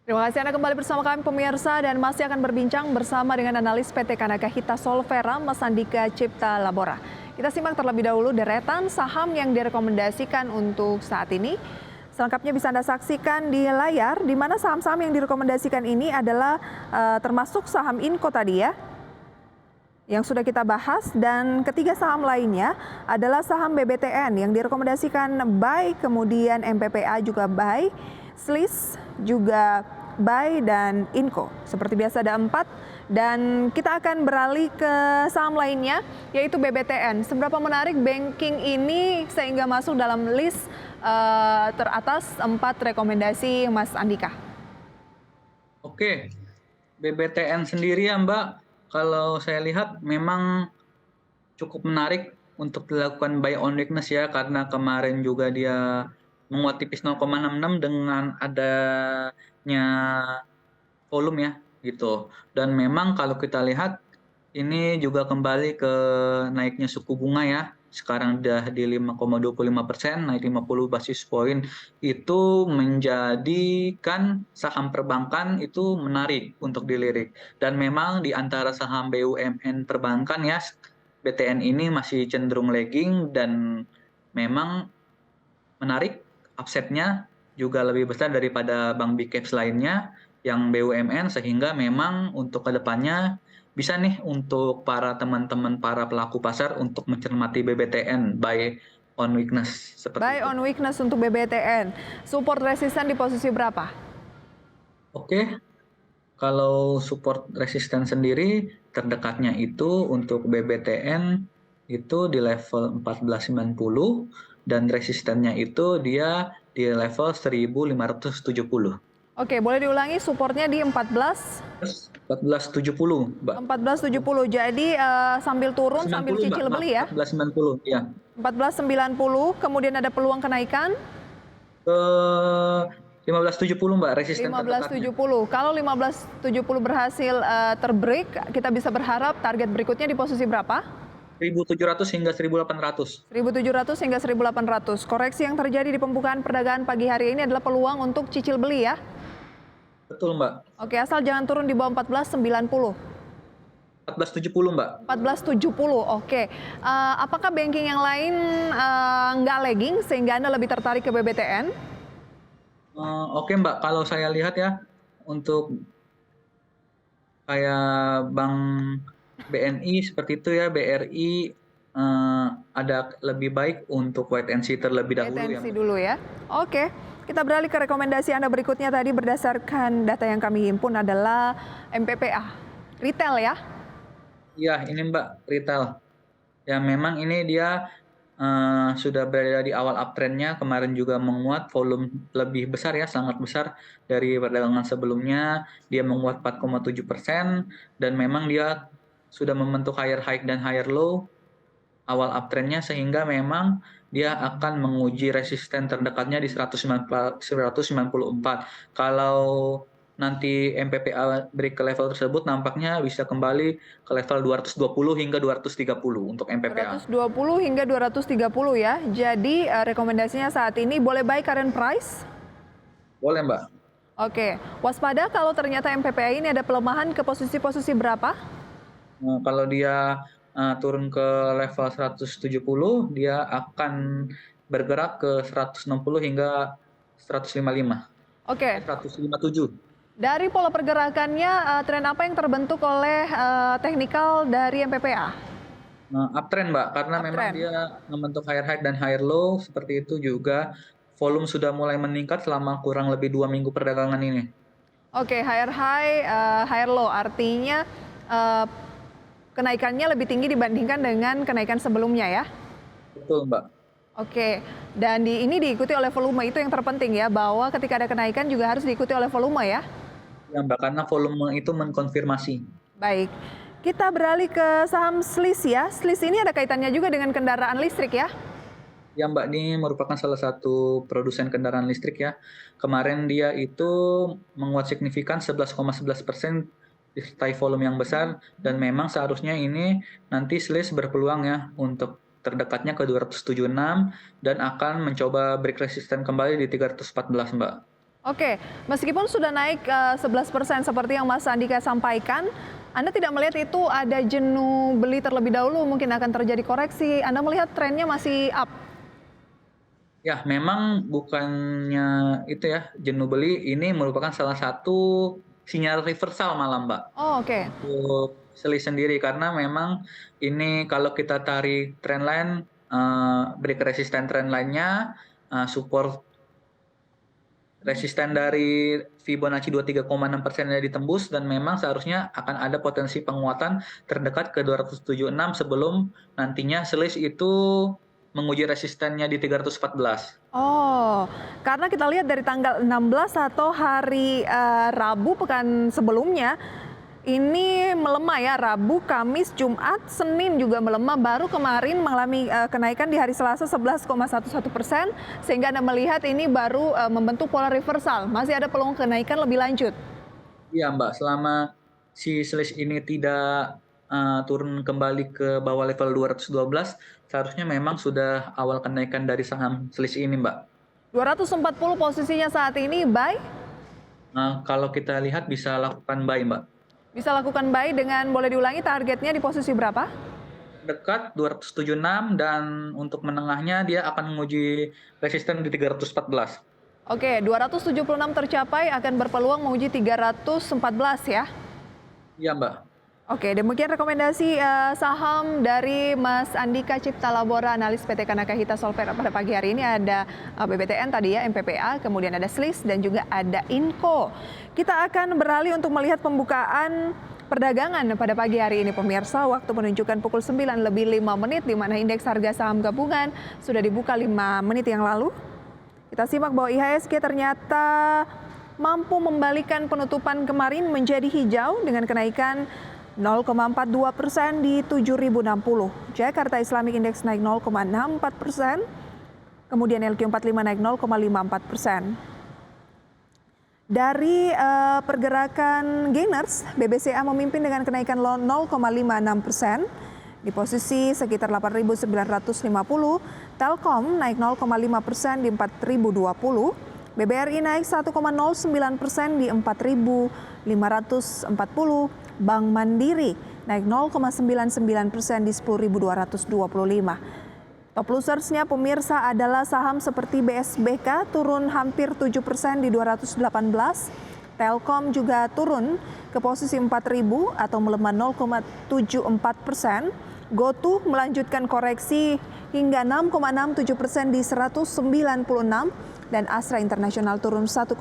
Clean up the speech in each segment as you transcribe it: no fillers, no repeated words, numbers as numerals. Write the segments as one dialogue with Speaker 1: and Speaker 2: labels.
Speaker 1: Terima kasih Anda kembali bersama kami pemirsa dan masih akan berbincang bersama dengan analis PT Kanaka Hita Solvera, Mas Andika Cipta Labora. Kita simak terlebih dahulu deretan saham yang direkomendasikan untuk saat ini. Selengkapnya bisa Anda saksikan di layar, di mana saham-saham yang direkomendasikan ini adalah termasuk saham Inco tadi ya, yang sudah kita bahas, dan ketiga saham lainnya adalah saham BBTN yang direkomendasikan buy, kemudian MPPA juga buy, SLIS juga buy, dan Inco. Seperti biasa ada 4, dan kita akan beralih ke saham lainnya yaitu BBTN. Seberapa menarik banking ini sehingga masuk dalam list teratas 4 rekomendasi Mas Andika?
Speaker 2: Oke, BBTN sendiri ya Mbak, kalau saya lihat memang cukup menarik untuk dilakukan buy on weakness ya, karena kemarin juga dia menguat tipis 0,66 dengan adanya volume ya gitu. Dan memang kalau kita lihat ini juga kembali ke naiknya suku bunga ya. Sekarang sudah di 5,25%, naik 50 basis poin. Itu menjadikan saham perbankan itu menarik untuk dilirik. Dan memang di antara saham BUMN perbankan ya, BTN ini masih cenderung lagging dan memang menarik, upside-nya juga lebih besar daripada bank big caps lainnya yang BUMN, sehingga memang untuk kedepannya bisa nih untuk para teman-teman para pelaku pasar untuk mencermati BBTN buy on weakness seperti
Speaker 1: Buy
Speaker 2: itu.
Speaker 1: on weakness untuk BBTN. Support resisten di posisi berapa?
Speaker 2: Oke, kalau support resisten sendiri terdekatnya itu untuk BBTN itu di level 1490 dan resistennya itu dia di level 1570.
Speaker 1: Oke, boleh diulangi supportnya di 14.
Speaker 2: 1470, Mbak.
Speaker 1: 1470. Jadi sambil turun sambil
Speaker 2: 1490, Mbak.
Speaker 1: cicil
Speaker 2: Maaf,
Speaker 1: beli ya.
Speaker 2: 1490, ya.
Speaker 1: 1490, kemudian ada peluang kenaikan
Speaker 2: Ke 1570, Mbak, resisten terdekatnya.
Speaker 1: 1570. Kalau 1570 berhasil terbreak, kita bisa berharap target berikutnya di posisi berapa?
Speaker 2: 1700 hingga 1800.
Speaker 1: 1700 hingga 1800. Koreksi yang terjadi di pembukaan perdagangan pagi hari ini adalah peluang untuk cicil beli ya.
Speaker 2: Betul, Mbak.
Speaker 1: Oke, asal jangan turun di bawah 1490.
Speaker 2: 1470, Mbak.
Speaker 1: 1470, oke. Apakah banking yang lain nggak lagging sehingga Anda lebih tertarik ke BBTN?
Speaker 2: Oke, Mbak, kalau saya lihat ya, untuk kayak Bank BNI seperti itu ya, BRI ada lebih baik untuk wait and see terlebih dahulu ya.
Speaker 1: Wait and see dulu ya. Oke, kita beralih ke rekomendasi Anda berikutnya tadi berdasarkan data yang kami himpun adalah MPPA. Retail ya?
Speaker 2: Iya, ini Mbak, retail. Ya memang ini dia sudah berada di awal uptrendnya, kemarin juga menguat, volume lebih besar ya, sangat besar dari perdagangan sebelumnya. Dia menguat 4,7% dan memang dia sudah membentuk higher high dan higher low awal uptrendnya, sehingga memang dia akan menguji resisten terdekatnya di 194. Kalau nanti MPPA break ke level tersebut, nampaknya bisa kembali ke level 220 hingga 230 untuk MPPA.
Speaker 1: 220 hingga 230 ya. Jadi rekomendasinya saat ini boleh buy current price?
Speaker 2: Boleh, Mbak.
Speaker 1: Oke, waspada kalau ternyata MPPA ini ada pelemahan ke posisi-posisi berapa?
Speaker 2: Kalau dia turun ke level 170, dia akan bergerak ke 160 hingga 155.
Speaker 1: Oke.
Speaker 2: 157.
Speaker 1: Dari pola pergerakannya, tren apa yang terbentuk oleh teknikal dari MPPA?
Speaker 2: Uptrend, Mbak, karena memang
Speaker 1: Uptrend.
Speaker 2: dia membentuk higher high dan higher low, seperti itu juga volume sudah mulai meningkat selama kurang lebih 2 minggu perdagangan ini.
Speaker 1: Oke, higher high, higher low, artinya kenaikannya lebih tinggi dibandingkan dengan kenaikan sebelumnya ya?
Speaker 2: Betul, Mbak.
Speaker 1: Oke, dan ini diikuti oleh volume, itu yang terpenting ya, bahwa ketika ada kenaikan juga harus diikuti oleh volume ya?
Speaker 2: Ya, Mbak, karena volume itu mengkonfirmasi.
Speaker 1: Baik, kita beralih ke saham SLIS ya. SLIS ini ada kaitannya juga dengan kendaraan listrik ya?
Speaker 2: Ya, Mbak, ini merupakan salah satu produsen kendaraan listrik ya. Kemarin dia itu menguat signifikan 11,11% disertai volume yang besar, dan memang seharusnya ini nanti SLIS berpeluang ya untuk terdekatnya ke 276 dan akan mencoba break resisten kembali di 314, Mbak.
Speaker 1: Oke, meskipun sudah naik 11% seperti yang Mas Andika sampaikan, Anda tidak melihat itu ada jenuh beli terlebih dahulu, mungkin akan terjadi koreksi. Anda melihat trennya masih up?
Speaker 2: Ya, memang bukannya itu ya, jenuh beli ini merupakan salah satu sinyal reversal malah, Mbak,
Speaker 1: Oh, oke.
Speaker 2: untuk seli sendiri. Karena memang ini kalau kita tarik trendline, break resisten trendline-nya, support resisten dari Fibonacci 23,6%-nya ditembus dan memang seharusnya akan ada potensi penguatan terdekat ke 276 sebelum nantinya selis itu menguji resistennya di 314.
Speaker 1: Oh, karena kita lihat dari tanggal 16 atau hari Rabu pekan sebelumnya, ini melemah ya, Rabu, Kamis, Jumat, Senin juga melemah, baru kemarin mengalami kenaikan di hari Selasa 11,11%, sehingga Anda melihat ini baru membentuk pola reversal, masih ada peluang kenaikan lebih lanjut.
Speaker 2: Iya, Mbak, selama si selis ini tidak turun kembali ke bawah level 212, seharusnya memang sudah awal kenaikan dari saham selis ini, Mbak.
Speaker 1: 240 posisinya saat ini, buy?
Speaker 2: Kalau kita lihat bisa lakukan buy, Mbak.
Speaker 1: Bisa lakukan buy dengan, boleh diulangi targetnya di posisi berapa?
Speaker 2: Dekat 276 dan untuk menengahnya dia akan menguji resisten di 314.
Speaker 1: Oke, 276 tercapai akan berpeluang menguji 314 ya.
Speaker 2: Iya, Mbak.
Speaker 1: Oke, demikian rekomendasi saham dari Mas Andika Cipta Labora, analis PT Kanaka Hita Solvera pada pagi hari ini. Ada BBTN tadi ya, MPPA, kemudian ada SLIS dan juga ada Inco. Kita akan beralih untuk melihat pembukaan perdagangan pada pagi hari ini pemirsa. Waktu menunjukkan pukul 9:05 di mana indeks harga saham gabungan sudah dibuka 5 menit yang lalu. Kita simak bahwa IHSG ternyata mampu membalikan penutupan kemarin menjadi hijau dengan kenaikan 0,42% di 7.060. Jakarta Islamic Index naik 0,64%, kemudian LQ45 naik 0,54%. Dari pergerakan gainers, BBCA memimpin dengan kenaikan 0,56%. Di posisi sekitar 8.950, Telkom naik 0,5% di 4.020, BBRI naik 1,09% di 4.540, Bank Mandiri naik 0,99% di 10.225. Top losersnya pemirsa adalah saham seperti BSBK turun hampir 7% di 218, Telkom juga turun ke posisi 4.000 atau melemah 0,74%. GoTo melanjutkan koreksi hingga 6,67% di 196 dan Astra Internasional turun 1,58%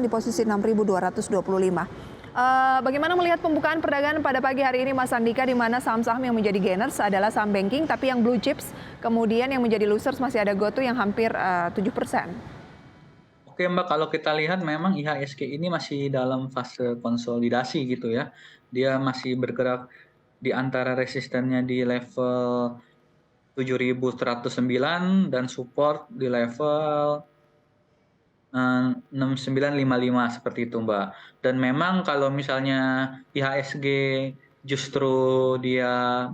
Speaker 1: di posisi 6.225. Bagaimana melihat pembukaan perdagangan pada pagi hari ini Mas Andika, di mana saham-saham yang menjadi gainers adalah saham banking, tapi yang blue chips, kemudian yang menjadi losers masih ada GoTo yang hampir 7%.
Speaker 2: Oke, Mbak, kalau kita lihat memang IHSG ini masih dalam fase konsolidasi gitu ya. Dia masih bergerak di antara resistennya di level 7.109 dan support di level 6955 seperti itu, Mbak. Dan memang kalau misalnya IHSG justru dia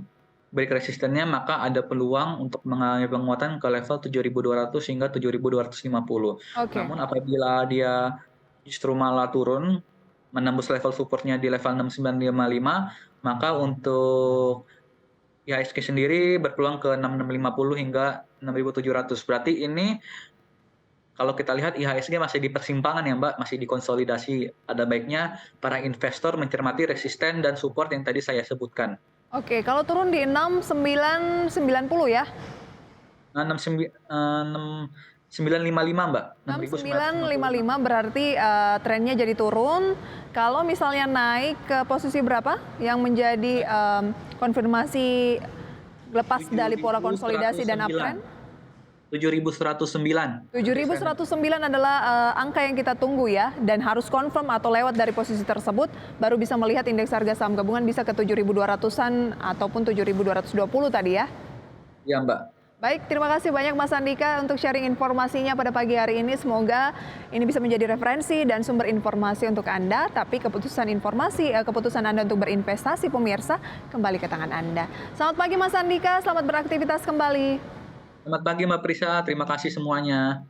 Speaker 2: break resistennya, maka ada peluang untuk mengalami penguatan ke level 7.200 hingga 7.250.
Speaker 1: Oke.
Speaker 2: Namun apabila dia justru malah turun, menembus level supportnya di level 6955, maka untuk IHSG sendiri berpeluang ke 6650 hingga 6700. Berarti ini kalau kita lihat IHSG masih di persimpangan ya, Mbak, masih dikonsolidasi. Ada baiknya para investor mencermati resisten dan support yang tadi saya sebutkan.
Speaker 1: Oke, kalau turun di 6990 ya?
Speaker 2: 6955, Mbak.
Speaker 1: 6955 berarti trennya jadi turun. Kalau misalnya naik ke posisi berapa yang menjadi konfirmasi lepas dari pola konsolidasi dan uptrend?
Speaker 2: 7.109.
Speaker 1: 7.109 adalah angka yang kita tunggu ya, dan harus confirm atau lewat dari posisi tersebut baru bisa melihat indeks harga saham gabungan bisa ke 7.200-an ataupun 7.220 tadi ya.
Speaker 2: Iya, Mbak.
Speaker 1: Baik, terima kasih banyak Mas Andika untuk sharing informasinya pada pagi hari ini. Semoga ini bisa menjadi referensi dan sumber informasi untuk Anda, tapi keputusan Anda untuk berinvestasi pemirsa kembali ke tangan Anda. Selamat pagi Mas Andika, selamat beraktivitas kembali.
Speaker 2: Selamat pagi Mbak Prisa, terima kasih semuanya.